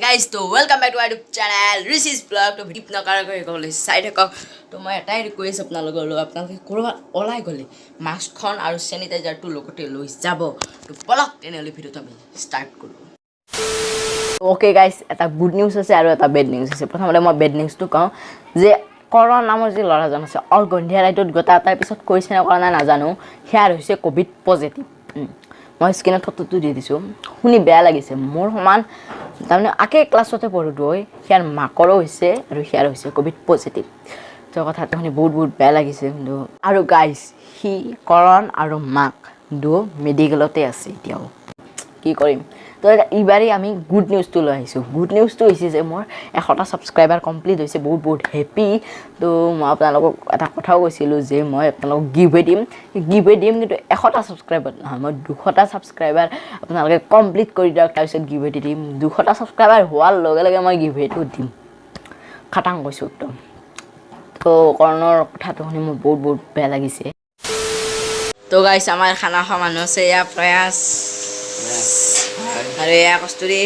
guys, so welcome back to our YouTube channel. Rishi's vlog. To video नकारा गए गले side का तो मैं एटाই रिक्वेस्ट अपना लगलो आपनाके कोरबा ओলাই गले मास्क खन আৰু सैनिटाइजार टु লগতে লৈ যাব তো পলক তেনেলে ভিডিওটো আমি স্টার্ট কৰো ओके गाइस এটা গুড নিউজ আছে আৰু এটা বেড নিউজ আছে প্ৰথমতে মই বেড নিউজটো কওঁ যে কৰণ নামৰ যে লৰাজন আছে অল গন্ধিয়া ৰাইটত গতা তাৰ পিছত কৈছে না কৰা নাজানো হেয়াৰ হৈছে কোভিড পজিটিভ মই স্ক্ৰিনত ফটোটো দি দিছো শুনি বেয়া লাগিছে মোৰ সমান তাৰমানে আকে ক্লাছতে পঢ়ো দই হেয়াৰ মাকৰো হৈছে আৰু হেয়াৰ হৈছে কোভিড পজিটিভ তো কথাটো শুনি বহুত বেয়া লাগিছে কিন্তু আৰু গাইস হি কৰণ আৰু মাক দু মেডিকেলতে আছে এতিয়াও কি কৰিম তো ইবাৰে আমি গুড নিউজটো লৈ আহিছো গুড নিউজটো হৈছে যে মোৰ 100টা সাবস্ক্ৰাইবাৰ কমপ্লিট হৈছে বহুত হেপি তো মই আপোনালোকক এটা কথাও কৈছিলো যে মই আপোনালোকক গিভৱে দিম কিন্তু 100টা সাবস্ক্ৰাইবাৰ নহয় মই 200টা সাবস্ক্ৰাইবাৰ আপোনালোকে কমপ্লিট কৰি দিয়ক তাৰ পিছত গিভৱে দিম 200টা সাবস্ক্ৰাইবাৰ হোৱাৰ লগে মই গিভৱেটো দিম খাটাং কৈছো একদম তো কৰণৰ কথাটো শুনি মোৰ বহুত বেয়া লাগিছে তো গাইস আমাৰ খানা খোৱা মানুহ আছে ইয়া প্ৰয়াস अरे या कस्तुरी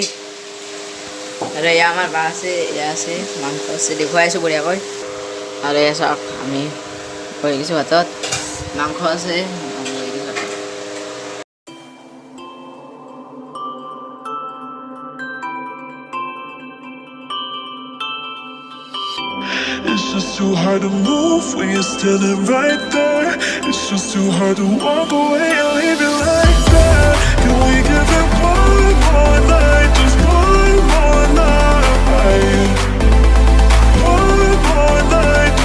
अरे या हमारे पास से या से मांस से देखो ऐसे बढ़िया कोई अरे ऐसा हमें कोई किसी बात मांस से It's just too hard to move when you're standing right there. It's just too hard to walk away and leave it like that. Can we give it one more night? Just one more night. One more night.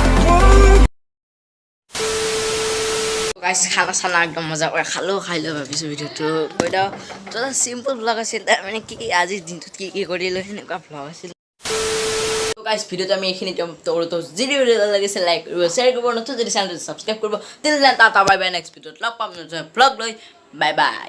Guys खाना साना एकदम मजा কৰে খালো খাইলো ভাবিছো ভিডিওটো কইটা তো সিম্পল ব্লগ আছিল মানে কি আজি দিনটো কি কৰিলো হেনেকা ব্লগ আছিল তো গাইস ভিডিওটো আমি এখিনি তো যদি ভিডিও লাগিছে লাইক কৰিব শেয়াৰ কৰিব নতুন যদি চ্যানেলটো সাবস্ক্ৰাইব কৰিব তেতিয়ালে টাটা বাই বাই নেক্সট ভিডিওত লগ পাম নতুন ব্লগ লৈ বাই বাই